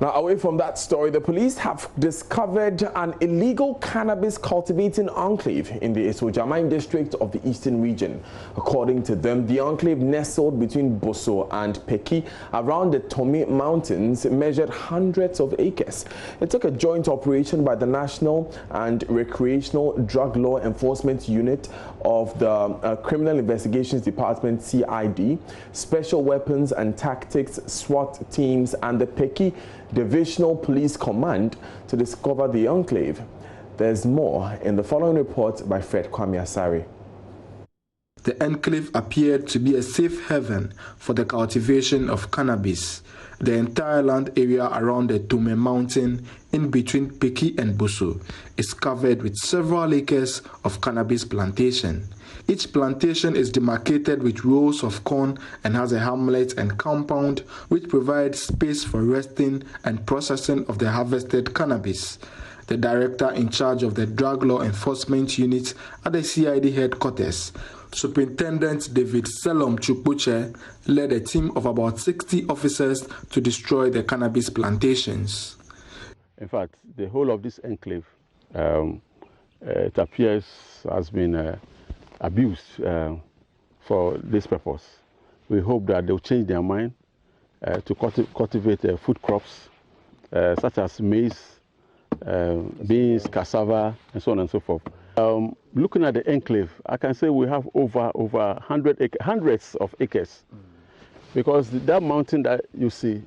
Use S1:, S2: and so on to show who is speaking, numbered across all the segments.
S1: Now, away from that story, the police have discovered an illegal cannabis cultivating enclave in the Asuogyaman District of the Eastern Region. According to them, the enclave nestled between Boso and Peki around the Tome Mountains measured hundreds of acres. It took a joint operation by the National and Recreational Drug Law Enforcement Unit of the Criminal Investigations Department (CID), Special Weapons and Tactics SWAT teams, and the Peki Divisional Police Command to discover the enclave. There's more in the following report by Fred Kwame.
S2: The enclave appeared to be a safe haven for the cultivation of cannabis. The entire land area around the Tome Mountain in between Peki and Boso is covered with several acres of cannabis plantation. Each plantation is demarcated with rows of corn and has a hamlet and compound which provides space for resting and processing of the harvested cannabis. The director in charge of the Drug Law Enforcement Unit at the CID headquarters, Superintendent David Selom Chukbuche, led a team of about 60 officers to destroy the cannabis plantations.
S3: In fact, the whole of this enclave, it appears, has been abused for this purpose. We hope that they'll change their mind to cultivate food crops such as maize, beans, cassava, and so on and so forth. Looking at the enclave, I can say we have over hundreds of acres, because that mountain that you see,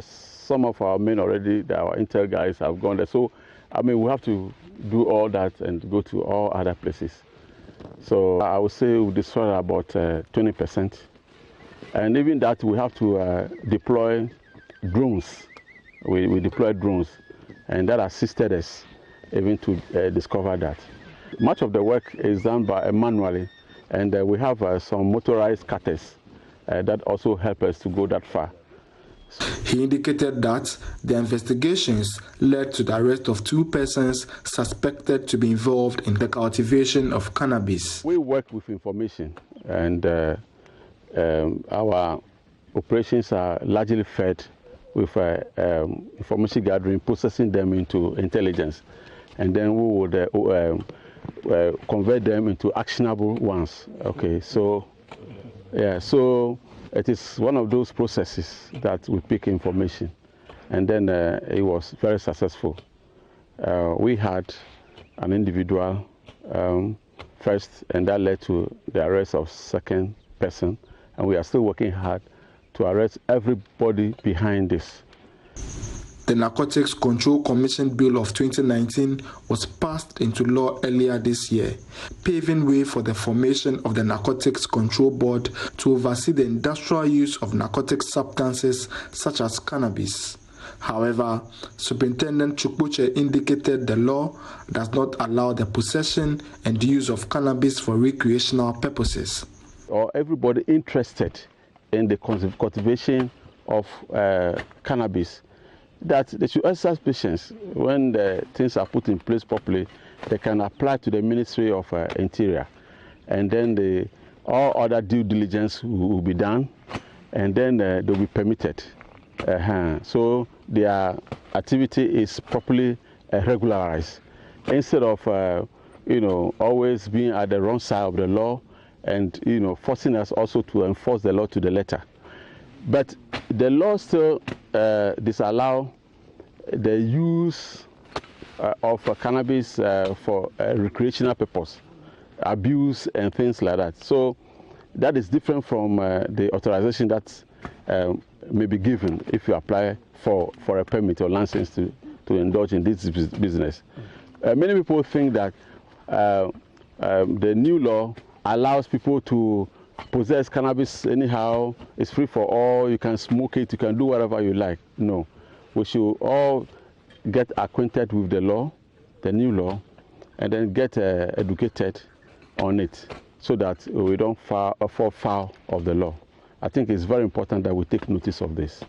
S3: some of our men already, our intel guys have gone there. So, I mean, we have to do all that and go to all other places. So I would say we destroy about 20%. And even that, we have to deploy drones. We deploy drones, and that assisted us even to discover that. Much of the work is done by manually, and we have some motorized cutters that also help us to go that far.
S2: He indicated that the investigations led to the arrest of 2 persons suspected to be involved in the cultivation of cannabis.
S3: We work with information, and our operations are largely fed with information gathering, processing them into intelligence, and then we would convert them into actionable ones. Okay, so yeah, so it is one of those processes that we pick information, and then it was very successful. We had an individual first, and that led to the arrest of second person, and we are still working hard to arrest everybody behind this.
S2: The Narcotics Control Commission Bill of 2019 was passed into law earlier this year, paving way for the formation of the Narcotics Control Board to oversee the industrial use of narcotic substances such as cannabis. However, Superintendent Chukbuche indicated the law does not allow the possession and use of cannabis for recreational purposes.
S3: Or everybody interested in the cultivation of cannabis, that they should exercise patience. When the things are put in place properly, they can apply to the Ministry of Interior, and then all other due diligence will be done, and then they'll be permitted. So their activity is properly regularized, instead of always being at the wrong side of the law, and forcing us also to enforce the law to the letter. But the law still disallow the use of cannabis for recreational purpose, abuse and things like that. So that is different from the authorization that may be given if you apply for a permit or license to indulge in this business. Many people think that the new law allows people to possess cannabis anyhow, it's free for all, you can smoke it, you can do whatever you like. No, we should all get acquainted with the law, the new law, and then get educated on it so that we don't fall foul of the law. I think it's very important that we take notice of this.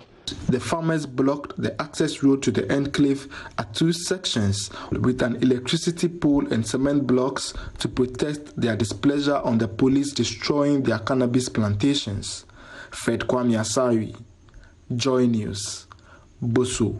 S2: The farmers blocked the access road to the enclave at 2 sections with an electricity pole and cement blocks to protest their displeasure on the police destroying their cannabis plantations. Fred Kwame, JoyNews, Boso.